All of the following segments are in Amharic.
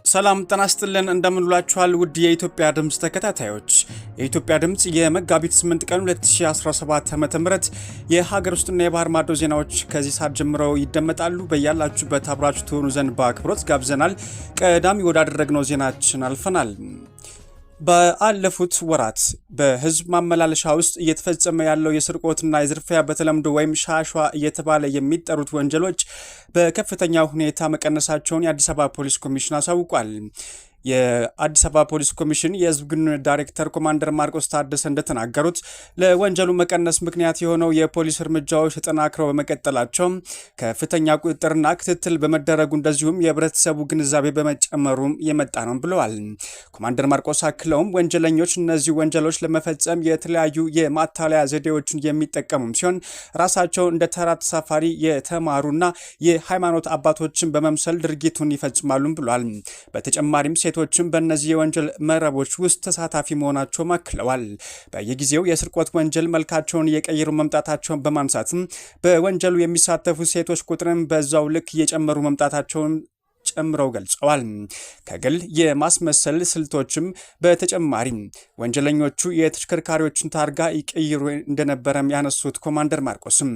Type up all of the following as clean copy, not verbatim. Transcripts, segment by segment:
ሰላም ጤና ይስጥልን እንደምንላችኋል ውድ የኢትዮጵያ ድምጽ ተከታታዮች የኢትዮጵያ ድምጽ የመጋቢት 8 ቀን 2017 ዓ.ም የሀገር ውስጥና የባህር ማዶ ዜናዎች ከዚህ ሰዓት ጀምረው ይደመጣሉ። በያላችሁበት አብራችሁ ትሆኑ ዘንድ በአክብሮት ጋብዘናል። ቀዳሚ ወዳደረግነው ዜናችን አልፈናል። በአለፉት ወራት በህዝብ ማመላለሻ ውስጥ እየተፈጸመ ያለው የስርቆትና የዝርፊያ በተለምዶ ወይም ሻሿ እየተባለ የሚጠሩት ወንጀሎች በከፍተኛ ሁኔታ መቀነሳቸውን የአዲስ አበባ ፖሊስ ኮሚሽን አሳውቋል። የአዲስ አበባ ፖሊስ ኮሚሽን የህዝብ ግንኙነት ዳይሬክተር ኮማንደር ማርቆስ ታደሰ እንደተናገሩት ለወንጀሉ መቀነስ ምክንያት የሆነው የፖሊስ እርምጃዎች ተጠናክረው በመቀጠላቸው ከፍተኛ ቁጥጥርና ክትትል በመደረጉ እንደዚሁም የህብረተሰቡ ግንዛቤ በመጨመሩም የመጣ ነው ብለዋል። ኮማንደር ማርቆስ አክለውም ወንጀለኞች እነዚህ ወንጀሎች ለመፈጸም የተለያዩ የማታለያ ዘዴዎችን የሚጠቀሙም ሲሆን ራሳቸው እንደ ተራ ተሳፋሪ የተማሩና የሃይማኖት አባቶችን በመምሰል ድርጊቱን ይፈጽማሉ ብለዋል። በተጨማሪም ሴቶችም በእነዚህ የወንጀል መረቦች ውስጥ ተሳታፊ መሆናቸውን አክለዋል። በየጊዜው የስርቆት ወንጀል መልካቸውን እየቀየሩ መምጣታቸውን በማንሳትም በወንጀሉ የሚሳተፉ ሴቶች ቁጥርም በዛው ልክ እየጨመሩ መምጣታቸውን ጨምረው ገልጸዋል። ከግል የማስመሰል ስልቶችም በተጨማሪ ወንጀለኞቹ የተሽከርካሪዎችን ታርጋ ይቀይሩ እንደነበረም ያነሱት ኮማንደር ማርቆስም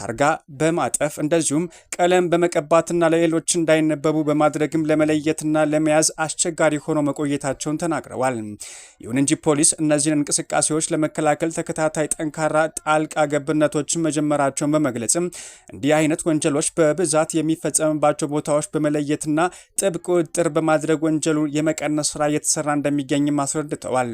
ታርጋ በማጠፍ እንደዚሁም ቀለም በመቀባትና ለሌሎች እንዳይነበቡ በማድረግም ለመለየትና ለመያዝ አስቸጋሪ ሆኖ መቆየታቸውን ተናግረዋል። ይሁን እንጂ ፖሊስ እነዚህን እንቅስቃሴዎች ለመከላከል ተከታታይ ጠንካራ ጣልቃ ገብነቶችን መጀመራቸውን በመግለጽም እንዲህ አይነት ወንጀሎች በብዛት የሚፈጸምባቸው ቦታዎች በመለየትና ጥብቅ ቁጥጥር በማድረግ ወንጀሉ የመቀነስ ስራ እየተሰራ እንደሚገኝም አስረድተዋል።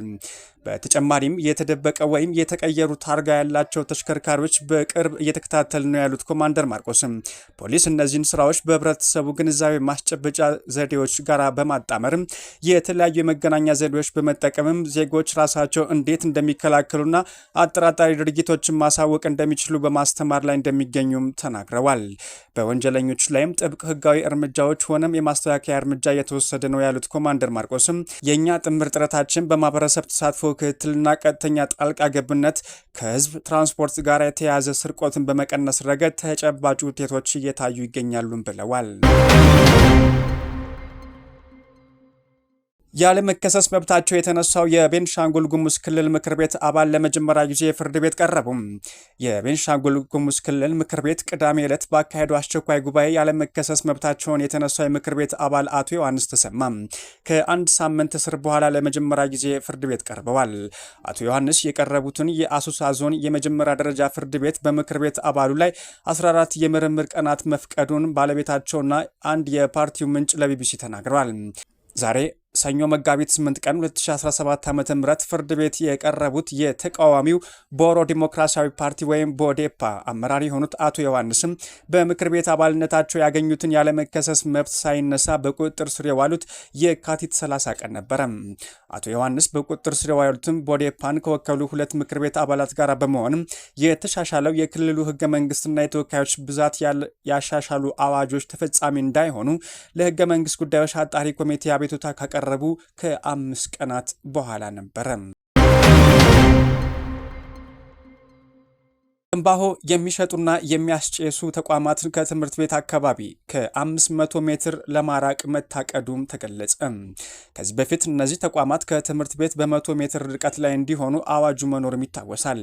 በተጨማሪም የተደበቀ ወይም የተቀየሩ ታርጋ ያላቸው ተሽከርካሪዎች በቅርብ እየተከታተል ነው ያሉት ኮማንደር ማርቆስም ፖሊስ እነዚህን ስራዎች በህብረተሰቡ ግንዛቤ ማስጨበጫ ዘዴዎች ጋር በማጣመርም የተለያዩ የመገናኛ ዘዴዎች በመጠቀምም ዜጎች ራሳቸው እንዴት እንደሚከላከሉና አጠራጣሪ ድርጊቶችን ማሳወቅ እንደሚችሉ በማስተማር ላይ እንደሚገኙም ተናግረዋል። በወንጀለኞች ላይም ጥብቅ ህጋዊ እርምጃዎች ሆነም የማስተካከያ እርምጃ እየተወሰደ ነው ያሉት ኮማንደር ማርቆስም የኛ ጥምር ጥረታችን በማህበረሰብ ተሳትፎ ክትትልና ቀጥተኛ ጣልቃ ገብነት ከህዝብ ትራንስፖርት ጋር የተያያዘ ስርቆትን በመቀነስ ረገድ ተጨባጭ ውጤቶች እየታዩ ይገኛሉ ብለዋል። ያለ መከሰስ መብታቸው የተነሳው የቤንሻንጉል ጉሙዝ ክልል ምክር ቤት አባል ለመጀመሪያ ጊዜ ፍርድ ቤት ቀረቡ። የቤንሻንጉል ጉሙዝ ክልል ምክር ቤት ቅዳሜ ዕለት ባካሄደው አስቸኳይ ጉባኤ ያለ መከሰስ መብታቸውን የተነሳው የምክር ቤት አባል አቶ ዮሐንስ ተሰማ ከአንድ ሳምንት እስር በኋላ ለመጀመሪያ ጊዜ ፍርድ ቤት ቀርበዋል። አቶ ዮሐንስ የቀረቡትን የአሶሳ ዞን የመጀመሪያ ደረጃ ፍርድ ቤት በምክር ቤት አባሉ ላይ 14 የምርምር ቀናት መፍቀዱን ባለቤታቸውና አንድ የፓርቲው ምንጭ ለቢቢሲ ተናግረዋል። ዛሬ ሰኞ መጋቢት 8 ቀን 2017 ዓ.ም ፍርድ ቤት የቀረቡት የተቃዋሚው ቦሮ ዲሞክራሲያዊ ፓርቲ ወይም ቦዴፓ አመራር የሆኑት አቶ ዮሐንስም በምክር ቤት አባልነታቸው ያገኙትን ያለመከሰስ መብት ሳይነሳ በቁጥጥር ስር የዋሉት የካቲት 30 ቀን ነበረ። አቶ ዮሐንስ በቁጥጥር ስር የዋሉትም ቦዴፓን ከወከሉ ሁለት ምክር ቤት አባላት ጋር በመሆንም የተሻሻለው የክልሉ ህገ መንግስትና የተወካዮች ብዛት ያሻሻሉ አዋጆች ተፈጻሚ እንዳይሆኑ ለህገ መንግስት ጉዳዮች አጣሪ ኮሚቴ አቤቱታ ካቀረቡ ከ5 ቀናት በኋላ ነበረ። ትንባሆ የሚሸጡና የሚያስጨሱ ተቋማትን ከትምህርት ቤት አካባቢ ከ500 ሜትር ለማራቅ መታቀዱም ተገለጸ። ከዚህ በፊት እነዚህ ተቋማት ከትምህርት ቤት በ100 ሜትር ርቀት ላይ እንዲሆኑ አዋጁ መኖርም ይታወሳል።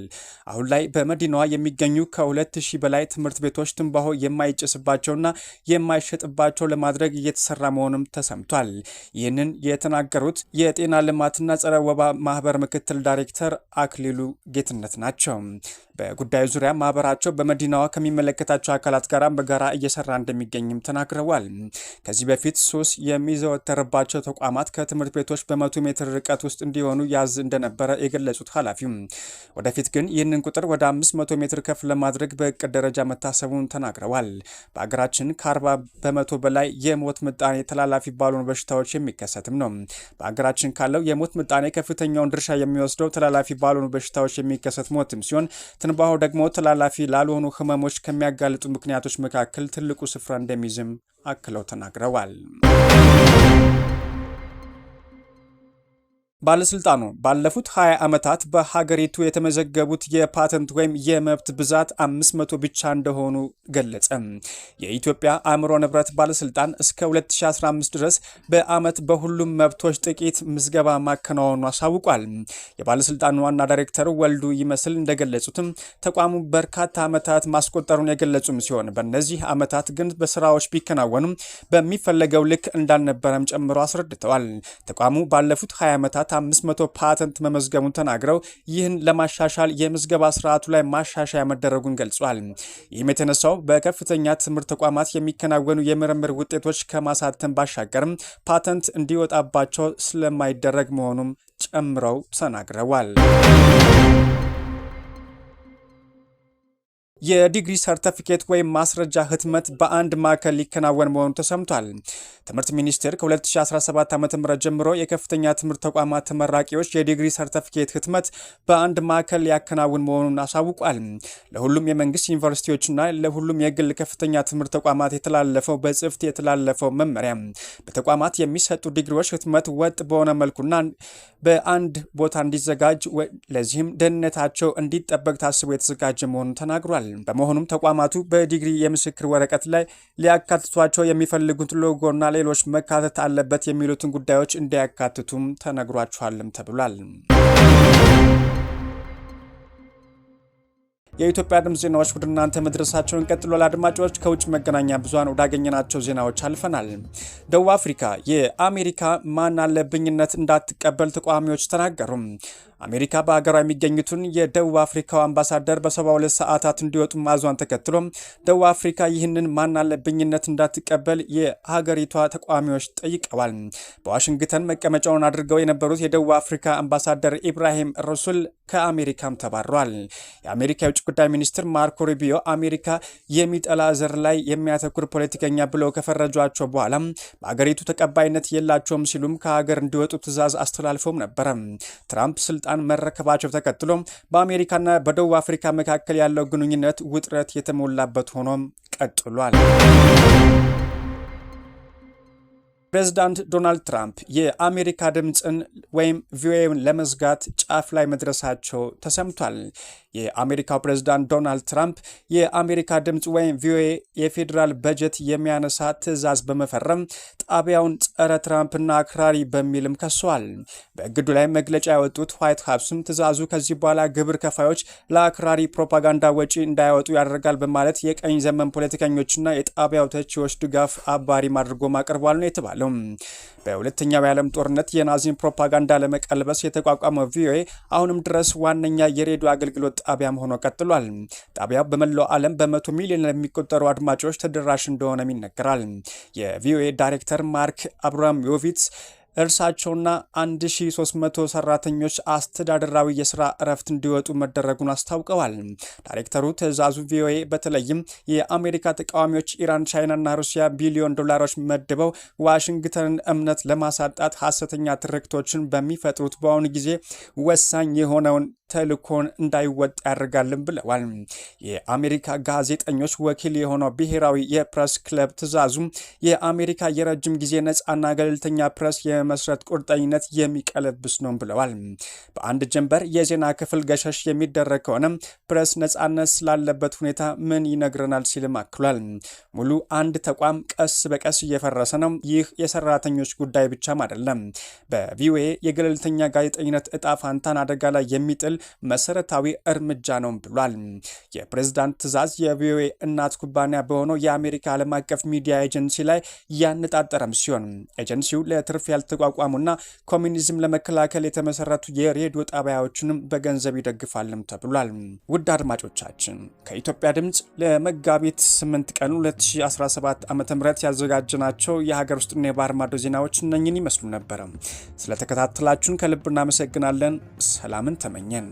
አሁን ላይ በመዲናዋ የሚገኙ ከ2000 በላይ ትምህርት ቤቶች ትንባሆ የማይጨስባቸውና የማይሸጥባቸው ለማድረግ እየተሰራ መሆኑም ተሰምቷል። ይህንን የተናገሩት የጤና ልማትና ጸረ ወባ ማህበር ምክትል ዳይሬክተር አክሊሉ ጌትነት ናቸው። በጉዳዩ ዙሪያ ማህበራቸው በመዲናዋ ከሚመለከታቸው አካላት ጋር በጋራ እየሰራ እንደሚገኝም ተናግረዋል። ከዚህ በፊት ሱስ የሚዘወተርባቸው ተቋማት ከትምህርት ቤቶች በ100 ሜትር ርቀት ውስጥ እንዲሆኑ ያዝ እንደነበረ የገለጹት ኃላፊው ወደፊት ግን ይህንን ቁጥር ወደ 500 ሜትር ከፍ ለማድረግ በእቅድ ደረጃ መታሰቡን ተናግረዋል። በሀገራችን ከ40 በመቶ በላይ የሞት ምጣኔ ተላላፊ ባልሆኑ በሽታዎች የሚከሰትም ነው። በሀገራችን ካለው የሞት ምጣኔ ከፍተኛውን ድርሻ የሚወስደው ተላላፊ ባልሆኑ በሽታዎች የሚከሰት ሞትም ሲሆን ትንባሆ ደግሞ ተላላፊ ላልሆኑ ህመሞች ከሚያጋልጡ ምክንያቶች መካከል ትልቁ ስፍራ እንደሚይዝም አክለው ተናግረዋል። ባለስልጣኑ ባለፉት 20 ዓመታት በሀገሪቱ የተመዘገቡት የፓተንት ወይም የመብት ብዛት 500 ብቻ እንደሆኑ ገለጸ። የኢትዮጵያ አእምሮ ንብረት ባለስልጣን እስከ 2015 ድረስ በዓመት በሁሉም መብቶች ጥቂት ምዝገባ ማከናወኑ አሳውቋል። የባለስልጣኑ ዋና ዳይሬክተር ወልዱ ይመስል እንደገለጹትም ተቋሙ በርካታ ዓመታት ማስቆጠሩን የገለጹም ሲሆን በእነዚህ ዓመታት ግን በስራዎች ቢከናወኑም በሚፈለገው ልክ እንዳልነበረም ጨምሮ አስረድተዋል። ተቋሙ ባለፉት 20 ዓመታት 500 ፓተንት መመዝገቡን ተናግረው ይህን ለማሻሻል የምዝገባ ስርዓቱ ላይ ማሻሻያ መደረጉን ገልጿል። ይህም የተነሳው በከፍተኛ ትምህርት ተቋማት የሚከናወኑ የምርምር ውጤቶች ከማሳተም ባሻገርም ፓተንት እንዲወጣባቸው ስለማይደረግ መሆኑም ጨምረው ተናግረዋል። የዲግሪ ሰርቲፊኬት ወይም ማስረጃ ህትመት በአንድ ማዕከል ሊከናወን መሆኑ ተሰምቷል። ትምህርት ሚኒስቴር ከ2017 ዓ.ም ጀምሮ የከፍተኛ ትምህርት ተቋማት ተመራቂዎች የዲግሪ ሰርቲፊኬት ህትመት በአንድ ማዕከል ሊያከናውን መሆኑን አሳውቋል። ለሁሉም የመንግስት ዩኒቨርሲቲዎችና ለሁሉም የግል ከፍተኛ ትምህርት ተቋማት የተላለፈው በጽሕፈት የተላለፈው መመሪያ በተቋማት የሚሰጡ ዲግሪዎች ህትመት ወጥ በሆነ መልኩና በአንድ ቦታ እንዲዘጋጅ ለዚህም ደህንነታቸው እንዲጠበቅ ታስቦ የተዘጋጀ መሆኑን ተናግሯል። በመሆኑም ተቋማቱ በዲግሪ የምስክር ወረቀት ላይ ሊያካትቷቸው የሚፈልጉት ሎጎና ሌሎች መካተት አለበት የሚሉትን ጉዳዮች እንዲያካትቱም ተነግሯቸዋልም ተብሏል። የኢትዮጵያ ድምፅ ዜናዎች ወደ እናንተ መድረሳቸውን ቀጥሏል። አድማጮች ከውጭ መገናኛ ብዙሃን ወዳገኘናቸው ዜናዎች አልፈናል። ደቡብ አፍሪካ የአሜሪካ ማን አለብኝነት እንዳትቀበል ተቃዋሚዎች ተናገሩ። አሜሪካ በሀገሯ የሚገኙትን የደቡብ አፍሪካው አምባሳደር በ72 ሰዓታት እንዲወጡ ማዟን ተከትሎ ደቡብ አፍሪካ ይህንን ማን አለብኝነት እንዳትቀበል የሀገሪቷ ተቃዋሚዎች ጠይቀዋል። በዋሽንግተን መቀመጫውን አድርገው የነበሩት የደቡብ አፍሪካ አምባሳደር ኢብራሂም ረሱል ከአሜሪካም ተባረዋል። የአሜሪካ የውጭ ጉዳይ ሚኒስትር ማርኮ ሩቢዮ አሜሪካ የሚጠላ ዘር ላይ የሚያተኩር ፖለቲከኛ ብለው ከፈረጇቸው በኋላ በሀገሪቱ ተቀባይነት የላቸውም ሲሉም ከሀገር እንዲወጡ ትዕዛዝ አስተላልፈውም ነበረ። ትራምፕ ስልጣን መረከባቸው ተከትሎ በአሜሪካና በደቡብ አፍሪካ መካከል ያለው ግንኙነት ውጥረት የተሞላበት ሆኖም ቀጥሏል። ፕሬዚዳንት ዶናልድ ትራምፕ የአሜሪካ ድምፅን ወይም ቪኦኤን ለመዝጋት ጫፍ ላይ መድረሳቸው ተሰምቷል። የአሜሪካው ፕሬዚዳንት ዶናልድ ትራምፕ የአሜሪካ ድምፅ ወይም ቪኦኤ የፌዴራል በጀት የሚያነሳ ትዕዛዝ በመፈረም ጣቢያውን ጸረ ትራምፕና አክራሪ በሚልም ከሰዋል። በእግዱ ላይ መግለጫ ያወጡት ዋይት ሀውስም ትዕዛዙ ከዚህ በኋላ ግብር ከፋዮች ለአክራሪ ፕሮፓጋንዳ ወጪ እንዳያወጡ ያደርጋል በማለት የቀኝ ዘመን ፖለቲከኞችና የጣቢያው ተቺዎች ድጋፍ አባሪም አድርጎ ማቅረቧል ነው የተባለው። በሁለተኛው የዓለም ጦርነት የናዚን ፕሮፓጋንዳ ለመቀልበስ የተቋቋመው ቪኦኤ አሁንም ድረስ ዋነኛ የሬዲዮ አገልግሎት ጣቢያም ሆኖ ቀጥሏል። ጣቢያው በመላው ዓለም በመቶ ሚሊዮን ለሚቆጠሩ አድማጮች ተደራሽ እንደሆነም ይነገራል። የቪኦኤ ዳይሬክተር ማርክ አብራሞቪትስ እርሳቸውና 1300 ሰራተኞች አስተዳደራዊ የስራ እረፍት እንዲወጡ መደረጉን አስታውቀዋል። ዳይሬክተሩ ትዕዛዙ ቪኦኤ በተለይም የአሜሪካ ተቃዋሚዎች ኢራን፣ ቻይናና ሩሲያ ቢሊዮን ዶላሮች መድበው ዋሽንግተንን እምነት ለማሳጣት ሐሰተኛ ትርክቶችን በሚፈጥሩት በአሁኑ ጊዜ ወሳኝ የሆነውን ተልእኮን እንዳይወጣ ያደርጋልን ብለዋል። የአሜሪካ ጋዜጠኞች ወኪል የሆነው ብሔራዊ የፕሬስ ክለብ ትዕዛዙ የአሜሪካ የረጅም ጊዜ ነፃና ገለልተኛ ፕሬስ የመስረት ቁርጠኝነት የሚቀለብስ ነው ብለዋል። በአንድ ጀንበር የዜና ክፍል ገሸሽ የሚደረግ ከሆነ ፕሬስ ነፃነት ስላለበት ሁኔታ ምን ይነግረናል ሲልም አክሏል። ሙሉ አንድ ተቋም ቀስ በቀስ እየፈረሰ ነው። ይህ የሰራተኞች ጉዳይ ብቻም አይደለም። በቪኦኤ የገለልተኛ ጋዜጠኝነት እጣ ፋንታን አደጋ ላይ የሚጥል መሰረታዊ እርምጃ ነው ብሏል። የፕሬዝዳንት ትዕዛዝ የቪኦኤ እናት ኩባንያ በሆነው የአሜሪካ ዓለም አቀፍ ሚዲያ ኤጀንሲ ላይ ያነጣጠረም ሲሆን ኤጀንሲው ለትርፍ ያልተቋቋሙና ኮሚኒዝም ለመከላከል የተመሰረቱ የሬዲዮ ጣቢያዎችንም በገንዘብ ይደግፋልም ተብሏል። ውድ አድማጮቻችን ከኢትዮጵያ ድምፅ ለመጋቢት 8 ቀን 2017 ዓ.ም ያዘጋጀናቸው የሀገር ውስጥና የባህር ማዶ ዜናዎች እነኝን ይመስሉ ነበር። ስለተከታተላችሁን ከልብ እናመሰግናለን። ሰላምን ተመኘን።